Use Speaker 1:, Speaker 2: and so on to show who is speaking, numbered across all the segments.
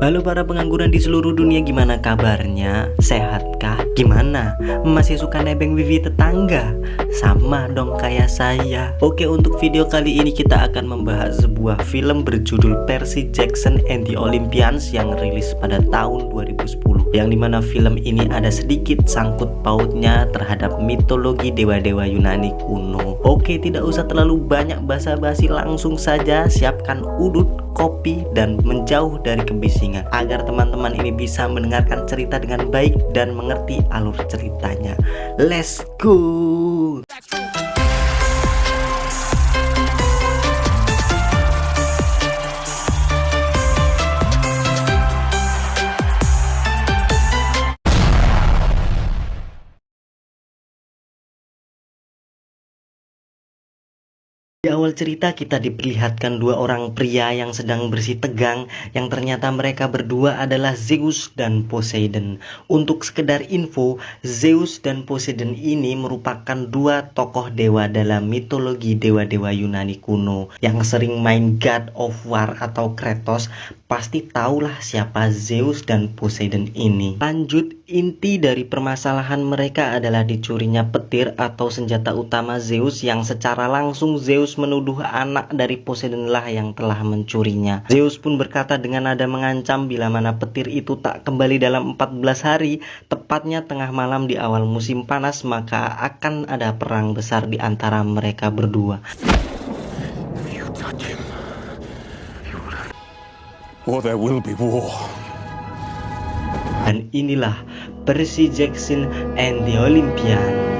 Speaker 1: Halo para pengangguran di seluruh dunia, gimana kabarnya? Sehatkah? Gimana? Masih suka nebeng wifi tetangga? Sama dong kayak saya. Oke, untuk video kali ini kita akan membahas sebuah film berjudul Percy Jackson and the Olympians yang rilis pada tahun 2010. Yang dimana film ini ada sedikit sangkut pautnya terhadap mitologi dewa-dewa Yunani kuno. Oke, tidak usah terlalu banyak basa-basi, langsung saja siapkan udut, kopi, dan menjauh dari kebisingan agar teman-teman ini bisa mendengarkan cerita dengan baik dan mengerti alur ceritanya. Let's go. Di awal cerita kita diperlihatkan dua orang pria yang sedang bersih tegang, yang ternyata mereka berdua adalah Zeus dan Poseidon. Untuk sekedar info, Zeus dan Poseidon ini merupakan dua tokoh dewa dalam mitologi dewa-dewa Yunani kuno. Yang sering main God of War atau Kratos pasti tahulah siapa Zeus dan Poseidon ini. Lanjut, inti dari permasalahan mereka adalah dicurinya petir atau senjata utama Zeus, yang secara langsung Zeus menuduh anak dari Poseidon lah yang telah mencurinya. Zeus pun berkata dengan nada mengancam bila mana petir itu tak kembali dalam 14 hari, tepatnya tengah malam di awal musim panas, maka akan ada perang besar di antara mereka berdua.
Speaker 2: Or there will be war.
Speaker 1: Dan inilah Percy Jackson and the Olympians.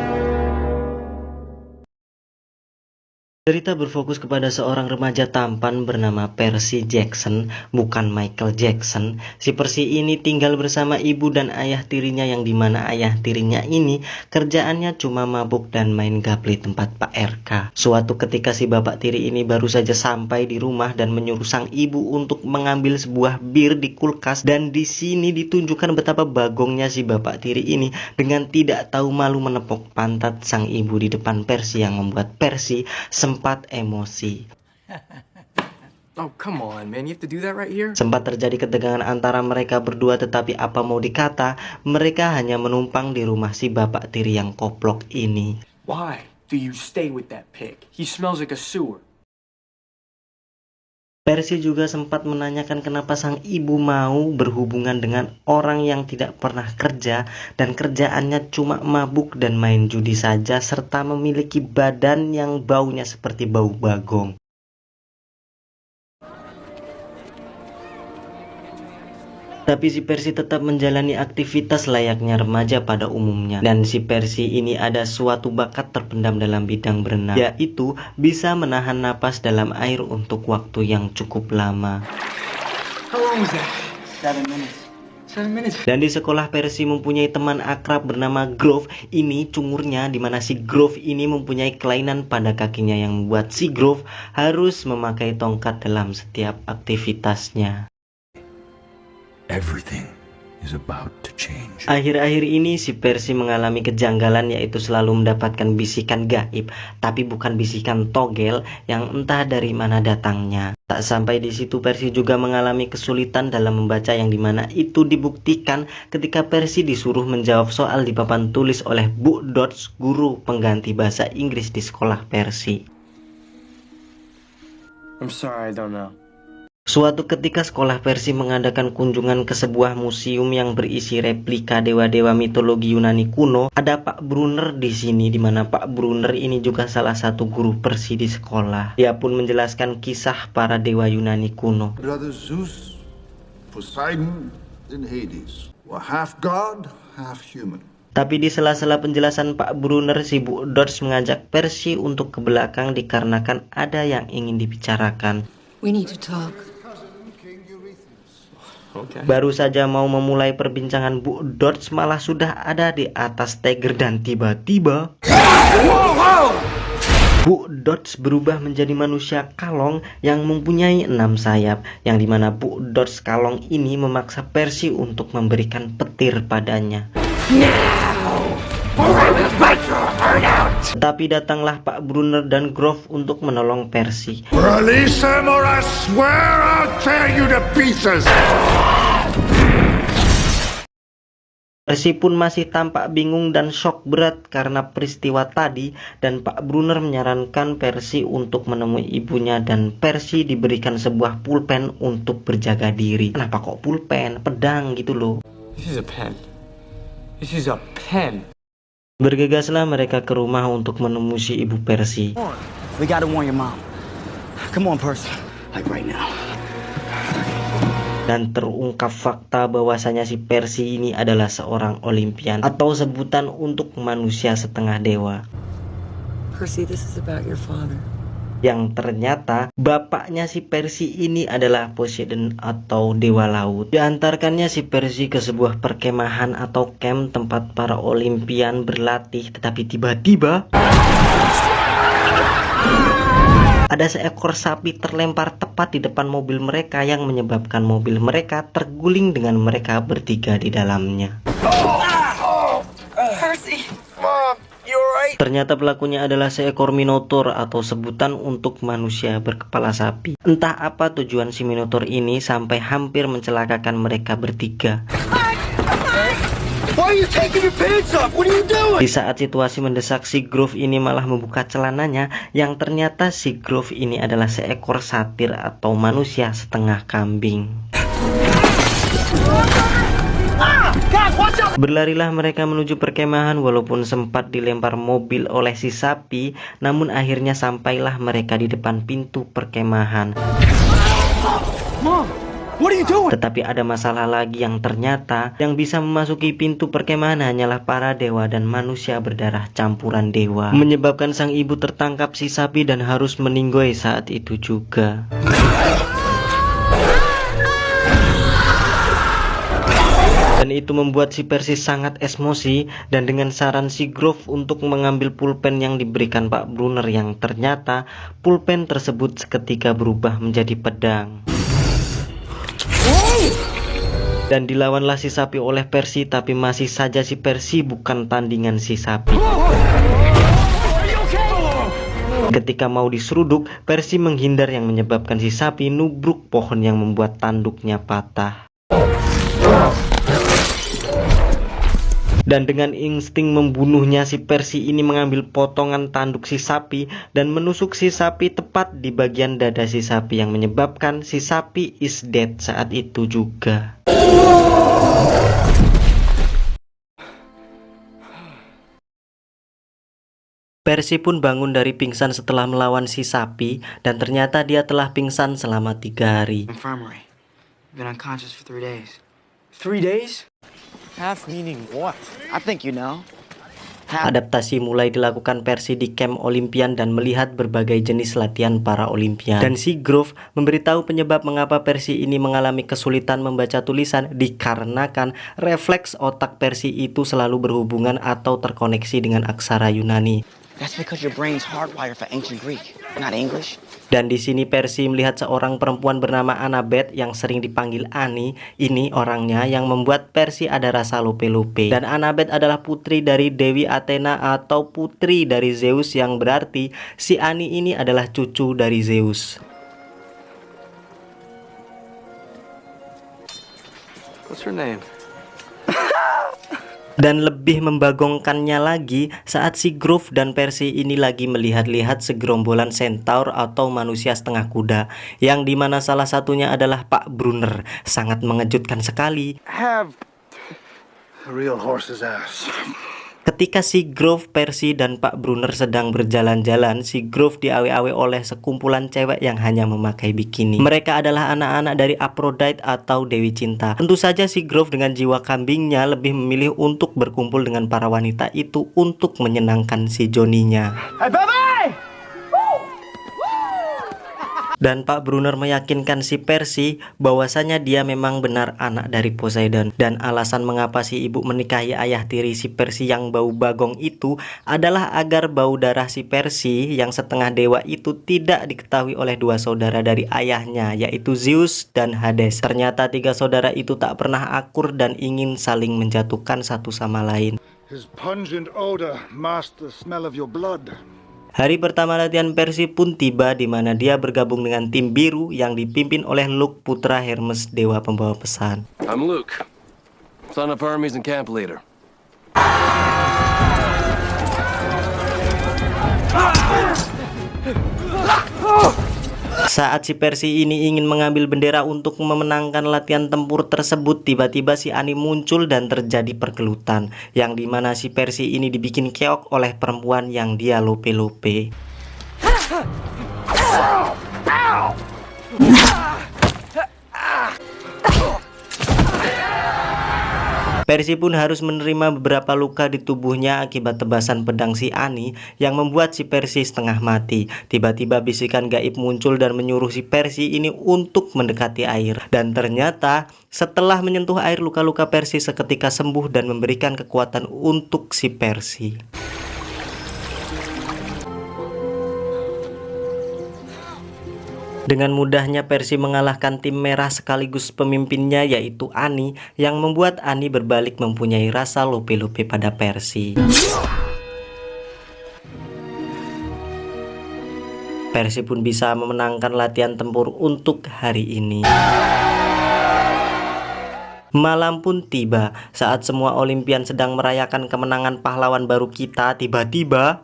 Speaker 1: Cerita berfokus kepada seorang remaja tampan bernama Percy Jackson, bukan Michael Jackson. Si Percy ini tinggal bersama ibu dan ayah tirinya, yang dimana ayah tirinya ini kerjaannya cuma mabuk dan main gaple tempat Pak RK. Suatu ketika si bapak tiri ini baru saja sampai di rumah dan menyuruh sang ibu untuk mengambil sebuah bir di kulkas, dan di sini ditunjukkan betapa bagongnya si bapak tiri ini dengan tidak tahu malu menepuk pantat sang ibu di depan Percy, yang membuat Percy sempat emosi.
Speaker 3: Oh, come on, man. You have to do that right here?
Speaker 1: Sempat terjadi ketegangan antara mereka berdua, tetapi apa mau dikata, mereka hanya menumpang di rumah si bapak tiri yang koplok ini.
Speaker 3: Why do you stay with that pig? He smells like a sewer.
Speaker 1: Percy juga sempat menanyakan kenapa sang ibu mau berhubungan dengan orang yang tidak pernah kerja dan kerjaannya cuma mabuk dan main judi saja, serta memiliki badan yang baunya seperti bau bagong. Tapi si Percy tetap menjalani aktivitas layaknya remaja pada umumnya. Dan si Percy ini ada suatu bakat terpendam dalam bidang berenang, yaitu bisa menahan napas dalam air untuk waktu yang cukup lama.
Speaker 3: How long was that? 7 minutes. 7 minutes.
Speaker 1: Dan di sekolah Percy mempunyai teman akrab bernama Grove. Ini cungurnya, dimana si Grove ini mempunyai kelainan pada kakinya yang membuat si Grove harus memakai tongkat dalam setiap aktivitasnya.
Speaker 2: Everything is about to change.
Speaker 1: Akhir-akhir ini si Percy mengalami kejanggalan, yaitu selalu mendapatkan bisikan gaib, tapi bukan bisikan togel yang entah dari mana datangnya. Tak sampai di situ, Percy juga mengalami kesulitan dalam membaca, yang dimana itu dibuktikan ketika Percy disuruh menjawab soal di papan tulis oleh Bu Dodge, guru pengganti bahasa Inggris di sekolah Percy.
Speaker 3: I'm sorry, I don't know.
Speaker 1: Suatu ketika sekolah Percy mengadakan kunjungan ke sebuah museum yang berisi replika dewa-dewa mitologi Yunani kuno. Ada Pak Brunner di sini, di mana Pak Brunner ini juga salah satu guru Percy di sekolah. Dia pun menjelaskan kisah para dewa Yunani kuno.
Speaker 4: Brothers Zeus, Poseidon, and Hades were half god, half human.
Speaker 1: Tapi di sela-sela penjelasan Pak Brunner, si Bu Dodge mengajak Percy untuk ke belakang dikarenakan ada yang ingin dibicarakan.
Speaker 5: We need to talk.
Speaker 3: Okay.
Speaker 1: Baru saja mau memulai perbincangan, Bu Dodge malah sudah ada di atas Tiger, dan tiba-tiba Bu Dodge berubah menjadi manusia kalong yang mempunyai 6 sayap, yang dimana Bu Dodge kalong ini memaksa Percy untuk memberikan petir padanya. Tetapi datanglah Pak Brunner dan Grove untuk menolong Percy.
Speaker 4: Release him or I swear I'll tear you to pieces!
Speaker 1: Percy pun masih tampak bingung dan shock berat karena peristiwa tadi, dan Pak Brunner menyarankan Percy untuk menemui ibunya dan Percy diberikan sebuah pulpen untuk berjaga diri. Kenapa kok pulpen? Pedang gitu loh.
Speaker 3: This is a pen. This is a pen.
Speaker 1: Bergegaslah mereka ke rumah untuk menemui si ibu Percy.
Speaker 5: We gotta warn your mom. Come on, Percy. Like right now.
Speaker 1: Dan terungkap fakta bahwasanya si Percy ini adalah seorang Olympian atau sebutan untuk manusia setengah dewa.
Speaker 5: Percy, this is about your father.
Speaker 1: Yang ternyata bapaknya si Percy ini adalah Poseidon atau dewa laut. Diantarkannya si Percy ke sebuah perkemahan atau camp tempat para Olympian berlatih, tetapi tiba-tiba ada seekor sapi terlempar tepat di depan mobil mereka yang menyebabkan mobil mereka terguling dengan mereka bertiga di dalamnya.
Speaker 5: Percy! Mom, you alright?
Speaker 1: Ternyata pelakunya adalah seekor minotaur atau sebutan untuk manusia berkepala sapi. Entah apa tujuan si minotaur ini sampai hampir mencelakakan mereka bertiga.
Speaker 5: Why are you taking your pants off? What are you doing?
Speaker 1: Di saat situasi mendesak, si Grove ini malah membuka celananya, yang ternyata si Grove ini adalah seekor satir atau manusia setengah kambing. Berlarilah mereka menuju perkemahan walaupun sempat dilempar mobil oleh si sapi, namun akhirnya sampailah mereka di depan pintu perkemahan.
Speaker 5: Mom, what are you doing?
Speaker 1: Tetapi ada masalah lagi, yang ternyata yang bisa memasuki pintu perkemahan hanyalah para dewa dan manusia berdarah campuran dewa, menyebabkan sang ibu tertangkap si sapi dan harus meninggoy saat itu juga. Dan itu membuat si Percy sangat emosi, dan dengan saran si Grove untuk mengambil pulpen yang diberikan Pak Brunner, yang ternyata pulpen tersebut seketika berubah menjadi pedang. Dan dilawanlah si sapi oleh Percy, tapi masih saja si Percy bukan tandingan si sapi. Ketika mau diseruduk, Percy menghindar yang menyebabkan si sapi nubruk pohon yang membuat tanduknya patah. Dan dengan insting membunuhnya, si Percy ini mengambil potongan tanduk si sapi dan menusuk si sapi tepat di bagian dada si sapi, yang menyebabkan si sapi is dead saat itu juga. Percy pun bangun dari pingsan setelah melawan si sapi, dan ternyata dia telah pingsan selama 3 hari.
Speaker 5: Infirmary. Been unconscious for 3 days. 3 days?
Speaker 3: Half meaning what?
Speaker 5: I think you know.
Speaker 1: Adaptasi mulai dilakukan Percy di camp Olympian dan melihat berbagai jenis latihan para Olympian. Dan si Grove memberitahu penyebab mengapa Percy ini mengalami kesulitan membaca tulisan dikarenakan refleks otak Percy itu selalu berhubungan atau terkoneksi dengan aksara Yunani.
Speaker 5: That's because your brain's hardwired for ancient Greek, not English.
Speaker 1: Dan di sini Percy melihat seorang perempuan bernama Annabeth yang sering dipanggil Annie. Ini orangnya yang membuat Percy ada rasa lope-lope. Dan Annabeth adalah putri dari Dewi Athena atau putri dari Zeus, yang berarti si Annie ini adalah cucu dari Zeus.
Speaker 3: What's her name?
Speaker 1: Dan lebih membagongkannya lagi saat si Grove dan Percy ini lagi melihat-lihat segerombolan centaur atau manusia setengah kuda, yang dimana salah satunya adalah Pak Brunner. Sangat mengejutkan sekali.
Speaker 4: Have a real horse's ass.
Speaker 1: Ketika si Grove, Percy, dan Pak Brunner sedang berjalan-jalan, si Grove diawe-awe oleh sekumpulan cewek yang hanya memakai bikini. Mereka adalah anak-anak dari Aphrodite atau Dewi Cinta. Tentu saja si Grove dengan jiwa kambingnya lebih memilih untuk berkumpul dengan para wanita itu untuk menyenangkan si Johnny-nya.
Speaker 5: Hey, baby!
Speaker 1: Dan Pak Brunner meyakinkan si Percy bahwasanya dia memang benar anak dari Poseidon. Dan alasan mengapa si ibu menikahi ayah tiri si Percy yang bau bagong itu adalah agar bau darah si Percy yang setengah dewa itu tidak diketahui oleh 2 saudara dari ayahnya, yaitu Zeus dan Hades. Ternyata 3 saudara itu tak pernah akur dan ingin saling menjatuhkan satu sama lain.
Speaker 4: His pungent odor masked the smell of your blood.
Speaker 1: Hari pertama latihan Percy pun tiba, di mana dia bergabung dengan tim biru yang dipimpin oleh Luke, putra Hermes, dewa pembawa pesan.
Speaker 3: I'm Luke.
Speaker 6: Son of Hermes and camp leader.
Speaker 1: Saat si Percy ini ingin mengambil bendera untuk memenangkan latihan tempur tersebut, tiba-tiba si Annie muncul dan terjadi pergelutan, yang dimana si Percy ini dibikin keok oleh perempuan yang dia lope-lope. Percy pun harus menerima beberapa luka di tubuhnya akibat tebasan pedang si Annie yang membuat si Percy setengah mati. Tiba-tiba bisikan gaib muncul dan menyuruh si Percy ini untuk mendekati air. Dan ternyata setelah menyentuh air, luka-luka Percy seketika sembuh dan memberikan kekuatan untuk si Percy. Dengan mudahnya Percy mengalahkan tim merah sekaligus pemimpinnya yaitu Annie, yang membuat Annie berbalik mempunyai rasa lope-lope pada Percy. Percy pun bisa memenangkan latihan tempur untuk hari ini. Malam pun tiba. Saat semua Olimpian sedang merayakan kemenangan pahlawan baru kita, tiba-tiba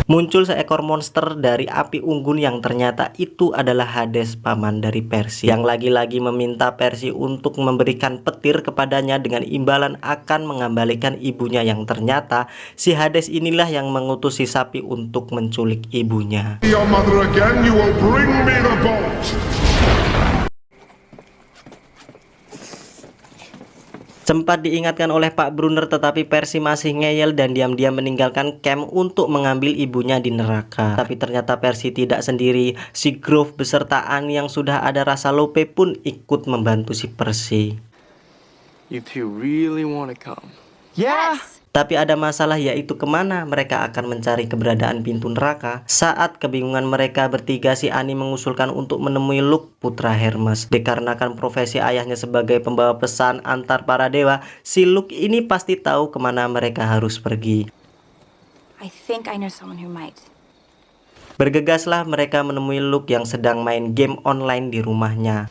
Speaker 1: muncul seekor monster dari api unggun yang ternyata itu adalah Hades, paman dari Percy, yang lagi-lagi meminta Percy untuk memberikan petir kepadanya dengan imbalan akan mengembalikan ibunya, yang ternyata si Hades inilah yang mengutus si sapi untuk menculik ibunya.
Speaker 4: Your mother again, you will bring me the bolt.
Speaker 1: Sempat diingatkan oleh Pak Brunner, tetapi Percy masih ngeyel dan diam-diam meninggalkan camp untuk mengambil ibunya di neraka. Tapi ternyata Percy tidak sendiri. Si Grove beserta Annie yang sudah ada rasa lope pun ikut membantu si Percy.
Speaker 6: You two really want to come?
Speaker 5: Yes!
Speaker 1: Tapi ada masalah, yaitu kemana mereka akan mencari keberadaan pintu neraka. Saat kebingungan mereka bertiga, si Annie mengusulkan untuk menemui Luke, putra Hermes. Dikarenakan profesi ayahnya sebagai pembawa pesan antar para dewa, si Luke ini pasti tahu kemana mereka harus pergi.
Speaker 7: I think I know someone who might.
Speaker 1: Bergegaslah mereka menemui Luke yang sedang main game online di rumahnya.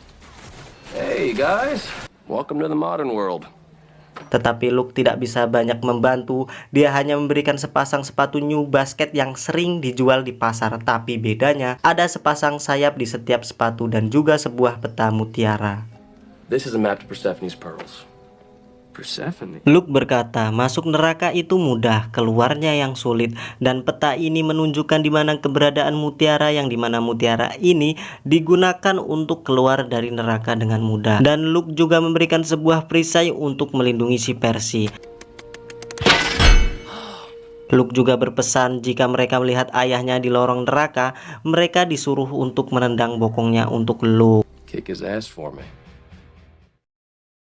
Speaker 6: Hey guys, welcome to the modern world.
Speaker 1: Tetapi Luke tidak bisa banyak membantu. Dia hanya memberikan sepasang sepatu new basket yang sering dijual di pasar. Tapi bedanya ada sepasang sayap di setiap sepatu dan juga sebuah peta mutiara.
Speaker 6: This is a map to Persephone's pearls. Persephone?
Speaker 1: Luke berkata, masuk neraka itu mudah, keluarnya yang sulit. Dan peta ini menunjukkan di mana keberadaan mutiara, yang dimana mutiara ini digunakan untuk keluar dari neraka dengan mudah. Dan Luke juga memberikan sebuah perisai untuk melindungi si Percy. Luke juga berpesan jika mereka melihat ayahnya di lorong neraka, mereka disuruh untuk menendang bokongnya untuk Luke.
Speaker 6: Kick his ass for me.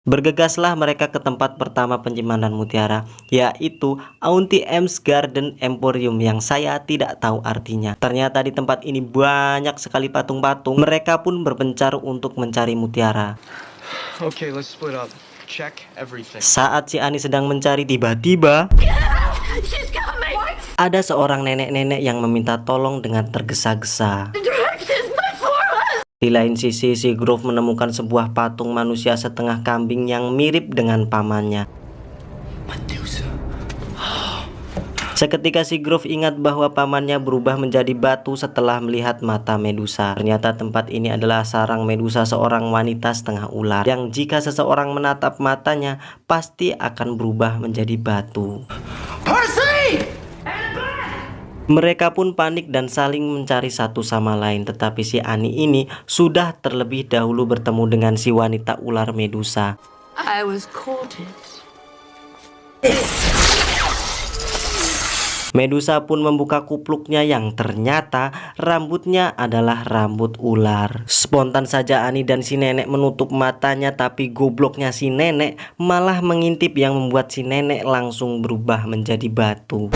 Speaker 1: Bergegaslah mereka ke tempat pertama penyimpanan mutiara, yaitu Auntie M's Garden Emporium, yang saya tidak tahu artinya. Ternyata di tempat ini banyak sekali patung-patung. Mereka pun berpencar untuk mencari mutiara.
Speaker 5: Okay, let's split up. Check everything.
Speaker 1: Saat si Annie sedang mencari, tiba-tiba ada seorang nenek-nenek yang meminta tolong dengan tergesa-gesa. Di lain sisi, si Grove menemukan sebuah patung manusia setengah kambing yang mirip dengan pamannya. Seketika si Grove ingat bahwa pamannya berubah menjadi batu setelah melihat mata Medusa. Ternyata tempat ini adalah sarang Medusa, seorang wanita setengah ular, yang jika seseorang menatap matanya pasti akan berubah menjadi batu.
Speaker 3: Percy!
Speaker 1: Mereka pun panik dan saling mencari satu sama lain. Tetapi si Annie ini sudah terlebih dahulu bertemu dengan si wanita ular Medusa.
Speaker 7: I was courted.
Speaker 1: Medusa pun membuka kupluknya yang ternyata rambutnya adalah rambut ular. Spontan saja Annie dan si nenek menutup matanya, tapi gobloknya si nenek malah mengintip yang membuat si nenek langsung berubah menjadi batu.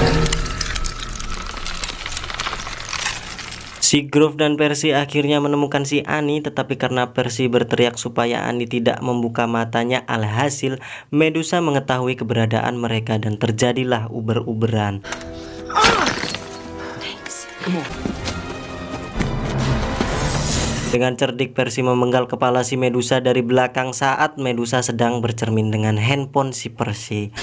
Speaker 1: Si Grove dan Percy akhirnya menemukan si Annie, tetapi karena Percy berteriak supaya Annie tidak membuka matanya, alhasil Medusa mengetahui keberadaan mereka dan terjadilah uber-uberan. Dengan cerdik Percy memenggal kepala si Medusa dari belakang saat Medusa sedang bercermin dengan handphone si Percy.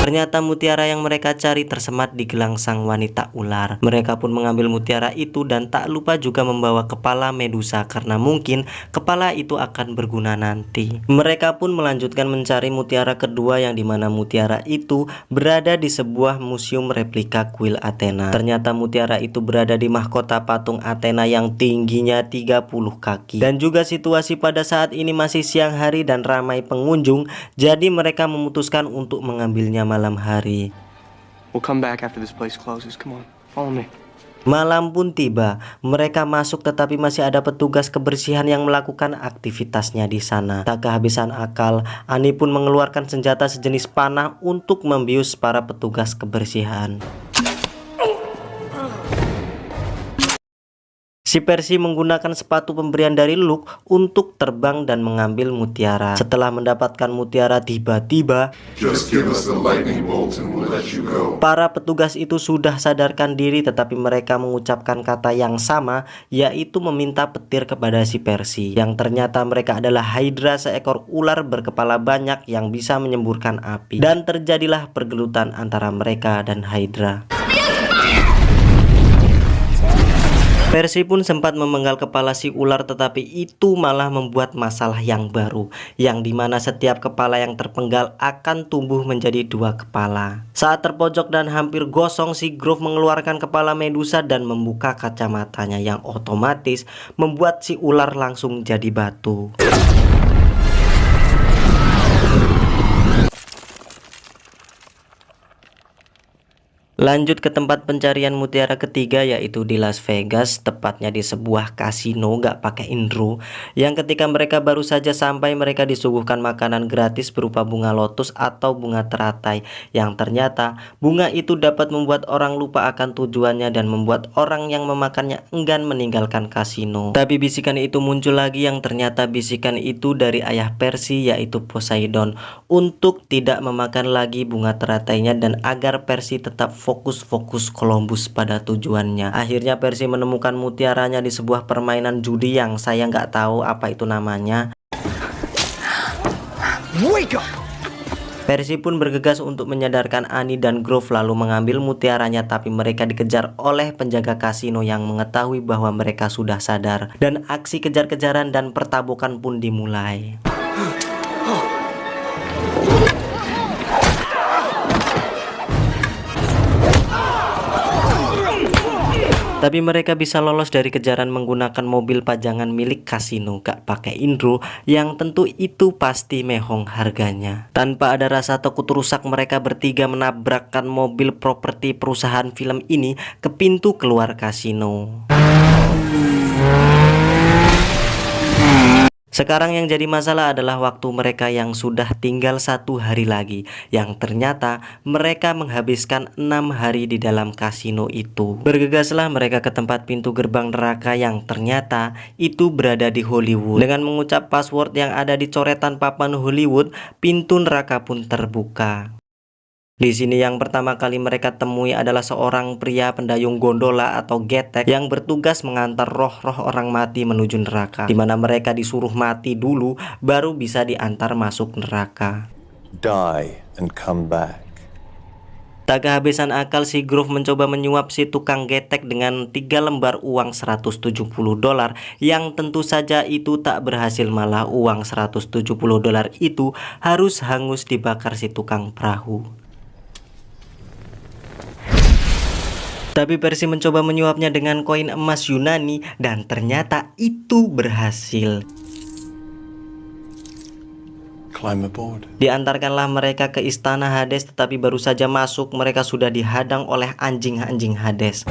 Speaker 1: Ternyata mutiara yang mereka cari tersemat di gelang sang wanita ular. Mereka pun mengambil mutiara itu dan tak lupa juga membawa kepala Medusa karena mungkin kepala itu akan berguna nanti. Mereka pun melanjutkan mencari mutiara kedua yang dimana mutiara itu berada di sebuah museum replika kuil Athena. Ternyata mutiara itu berada di mahkota patung Athena yang tingginya 30 kaki. Dan juga situasi pada saat ini masih siang hari dan ramai pengunjung, jadi mereka memutuskan untuk mengambilnya malam hari.
Speaker 6: We'll come back after this place closes. Come on, follow me.
Speaker 1: Malam pun tiba, mereka masuk tetapi masih ada petugas kebersihan yang melakukan aktivitasnya di sana. Tak kehabisan akal, Annie pun mengeluarkan senjata sejenis panah untuk membius para petugas kebersihan. Si Percy menggunakan sepatu pemberian dari Luke untuk terbang dan mengambil mutiara. Setelah mendapatkan mutiara, tiba-tiba para petugas itu sudah sadarkan diri, tetapi mereka mengucapkan kata yang sama, yaitu meminta petir kepada si Percy. Yang ternyata mereka adalah Hydra, seekor ular berkepala banyak yang bisa menyemburkan api. Dan terjadilah pergelutan antara mereka dan Hydra. Percy pun sempat memenggal kepala si ular, tetapi itu malah membuat masalah yang baru, yang dimana setiap kepala yang terpenggal akan tumbuh menjadi 2 kepala. Saat terpojok dan hampir gosong, si Grove mengeluarkan kepala Medusa dan membuka kacamatanya yang otomatis membuat si ular langsung jadi batu. Lanjut ke tempat pencarian mutiara ketiga, yaitu di Las Vegas, tepatnya di sebuah kasino gak pakai intro, yang ketika mereka baru saja sampai mereka disuguhkan makanan gratis berupa bunga lotus atau bunga teratai, yang ternyata bunga itu dapat membuat orang lupa akan tujuannya dan membuat orang yang memakannya enggan meninggalkan kasino. Tapi bisikan itu muncul lagi, yang ternyata bisikan itu dari ayah Percy, yaitu Poseidon, untuk tidak memakan lagi bunga teratainya dan agar Percy tetap fokus Columbus pada tujuannya. Akhirnya Percy menemukan mutiaranya di sebuah permainan judi yang saya nggak tahu apa itu namanya.
Speaker 5: Wake up!
Speaker 1: Percy pun bergegas untuk menyadarkan Annie dan Grove lalu mengambil mutiaranya, tapi mereka dikejar oleh penjaga kasino yang mengetahui bahwa mereka sudah sadar, dan aksi kejar-kejaran dan pertabukan pun dimulai. Tapi mereka bisa lolos dari kejaran menggunakan mobil pajangan milik kasino gak pakai intro, yang tentu itu pasti mehong harganya. Tanpa ada rasa takut rusak, mereka bertiga menabrakkan mobil properti perusahaan film ini ke pintu keluar kasino. Sekarang yang jadi masalah adalah waktu mereka yang sudah tinggal 1 hari lagi, yang ternyata mereka menghabiskan 6 hari di dalam kasino itu. Bergegaslah mereka ke tempat pintu gerbang neraka yang ternyata itu berada di Hollywood. Dengan mengucap password yang ada di coretan papan Hollywood, pintu neraka pun terbuka. Di sini yang pertama kali mereka temui adalah seorang pria pendayung gondola atau getek yang bertugas mengantar roh-roh orang mati menuju neraka, di mana mereka disuruh mati dulu baru bisa diantar masuk neraka.
Speaker 8: Die and come back.
Speaker 1: Tak kehabisan akal, si Grove mencoba menyuap si tukang getek dengan 3 lembar uang $170, yang tentu saja itu tak berhasil, malah uang $170 itu harus hangus dibakar si tukang perahu. Tapi Percy mencoba menyuapnya dengan koin emas Yunani dan ternyata itu berhasil.
Speaker 8: Climb aboard.
Speaker 1: Diantarkanlah mereka ke istana Hades, tetapi baru saja masuk mereka sudah dihadang oleh anjing-anjing Hades.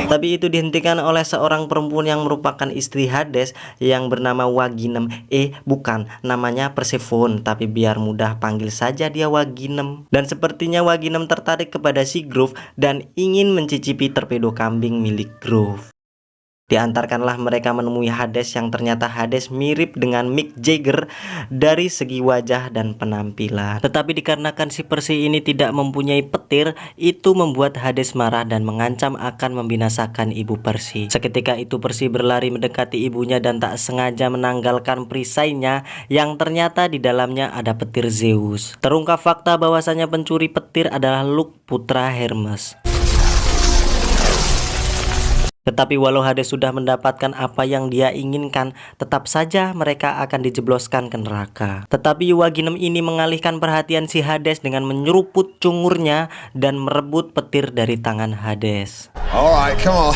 Speaker 1: Tapi itu dihentikan oleh seorang perempuan yang merupakan istri Hades yang bernama Waginem. Bukan, namanya Persephone, tapi biar mudah panggil saja dia Waginem. Dan sepertinya Waginem tertarik kepada si Grove dan ingin mencicipi torpedo kambing milik Grove. Diantarkanlah mereka menemui Hades yang ternyata Hades mirip dengan Mick Jagger dari segi wajah dan penampilan. Tetapi dikarenakan si Percy ini tidak mempunyai petir, itu membuat Hades marah dan mengancam akan membinasakan ibu Percy. Seketika itu Percy berlari mendekati ibunya dan tak sengaja menanggalkan perisainya yang ternyata di dalamnya ada petir Zeus. Terungkap fakta bahwasanya pencuri petir adalah Luke, putra Hermes. Tetapi walau Hades sudah mendapatkan apa yang dia inginkan, tetap saja mereka akan dijebloskan ke neraka. Tetapi Waginem ini mengalihkan perhatian si Hades dengan menyeruput cungurnya dan merebut petir dari tangan Hades.
Speaker 4: Alright, come on.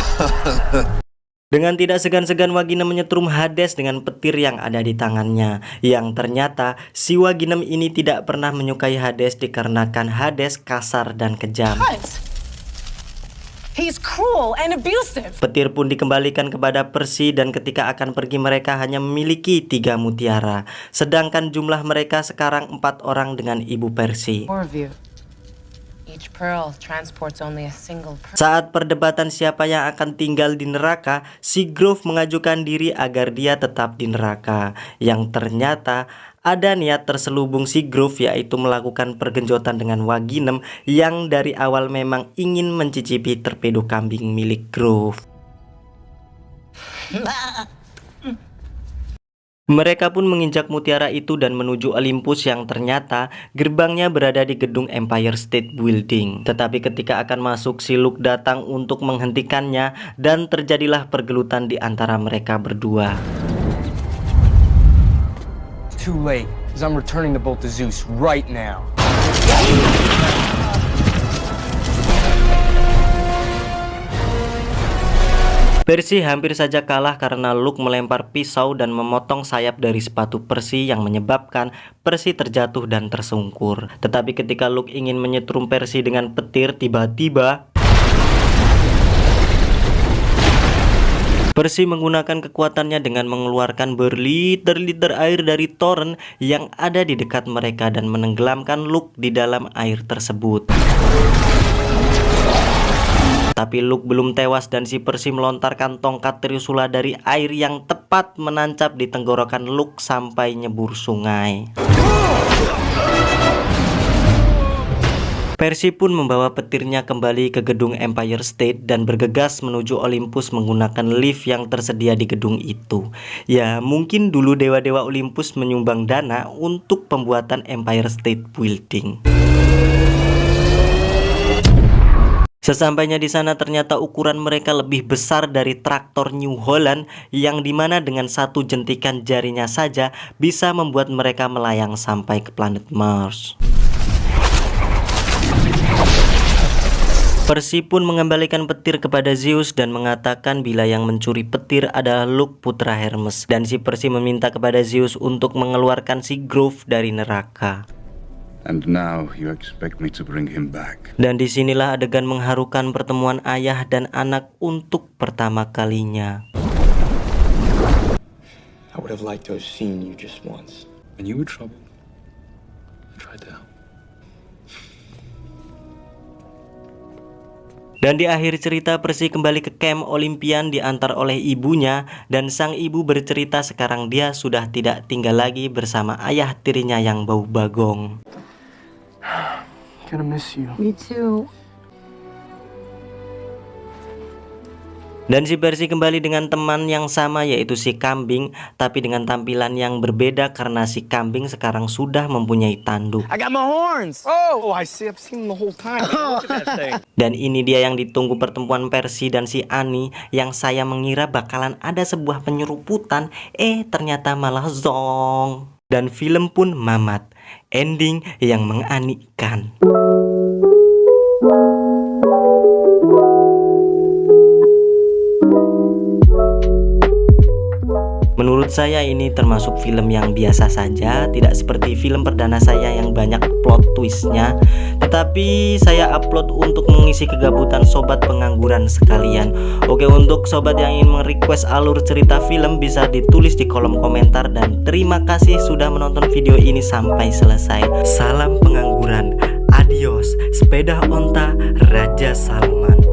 Speaker 1: Dengan tidak segan-segan Waginem menyetrum Hades dengan petir yang ada di tangannya. Yang ternyata si Waginem ini tidak pernah menyukai Hades dikarenakan Hades kasar dan kejam.
Speaker 9: He's cruel and abusive.
Speaker 1: Petir pun dikembalikan kepada Percy dan ketika akan pergi mereka hanya memiliki 3 mutiara. Sedangkan jumlah mereka sekarang 4 orang dengan ibu Percy.
Speaker 9: Each pearl transports only a single pearl.
Speaker 1: Saat perdebatan siapa yang akan tinggal di neraka, Seagrove mengajukan diri agar dia tetap di neraka. Yang ternyata ada niat terselubung Seagrove, yaitu melakukan pergenjotan dengan Waginem yang dari awal memang ingin mencicipi torpedo kambing milik Grove. Mereka pun menginjak mutiara itu dan menuju Olympus yang ternyata gerbangnya berada di gedung Empire State Building. Tetapi ketika akan masuk, si Luke datang untuk menghentikannya dan terjadilah pergelutan di antara mereka berdua.
Speaker 6: Too late, because I'm returning the bolt to Zeus right now.
Speaker 1: Percy hampir saja kalah karena Luke melempar pisau dan memotong sayap dari sepatu Percy yang menyebabkan Percy terjatuh dan tersungkur. Tetapi ketika Luke ingin menyetrum Percy dengan petir, tiba-tiba Percy menggunakan kekuatannya dengan mengeluarkan berliter-liter air dari toren yang ada di dekat mereka dan menenggelamkan Luke di dalam air tersebut. Tapi Luke belum tewas dan si Percy melontarkan tongkat Trisula dari air yang tepat menancap di tenggorokan Luke sampai nyebur sungai. Percy pun membawa petirnya kembali ke gedung Empire State dan bergegas menuju Olympus menggunakan lift yang tersedia di gedung itu. Ya, mungkin dulu dewa-dewa Olympus menyumbang dana untuk pembuatan Empire State Building. Sesampainya di sana ternyata ukuran mereka lebih besar dari traktor New Holland yang dimana dengan satu jentikan jarinya saja bisa membuat mereka melayang sampai ke planet Mars. Percy pun mengembalikan petir kepada Zeus dan mengatakan bila yang mencuri petir adalah Luke, putra Hermes. Dan si Percy meminta kepada Zeus untuk mengeluarkan si Grove dari neraka.
Speaker 2: And now you expect me to bring him back.
Speaker 1: Dan disinilah adegan mengharukan pertemuan ayah dan anak untuk pertama kalinya.
Speaker 6: I would have liked to have seen you just once.
Speaker 2: When you were troubled, I tried to help.
Speaker 1: Dan di akhir cerita Percy kembali ke camp Olympian diantar oleh ibunya dan sang ibu bercerita sekarang dia sudah tidak tinggal lagi bersama ayah tirinya yang bau bagong.
Speaker 6: Gonna miss you.
Speaker 7: Me too.
Speaker 1: Dan si Percy kembali dengan teman yang sama yaitu si kambing, tapi dengan tampilan yang berbeda karena si kambing sekarang sudah mempunyai tanduk.
Speaker 6: I got my horns! Oh, I see. I've seen them the whole time. Look at that thing.
Speaker 1: Dan ini dia yang ditunggu pertemuan Percy dan si Annie yang saya mengira bakalan ada sebuah penyeruputan, ternyata malah zong. Dan film pun mamat, ending yang menganikkan. Menurut saya ini termasuk film yang biasa saja, tidak seperti film perdana saya yang banyak plot twistnya. Tetapi saya upload untuk mengisi kegabutan sobat pengangguran sekalian. Oke, untuk sobat yang ingin merequest alur cerita film bisa ditulis di kolom komentar. Dan terima kasih sudah menonton video ini sampai selesai. Salam pengangguran, adios, sepeda onta Raja Salman.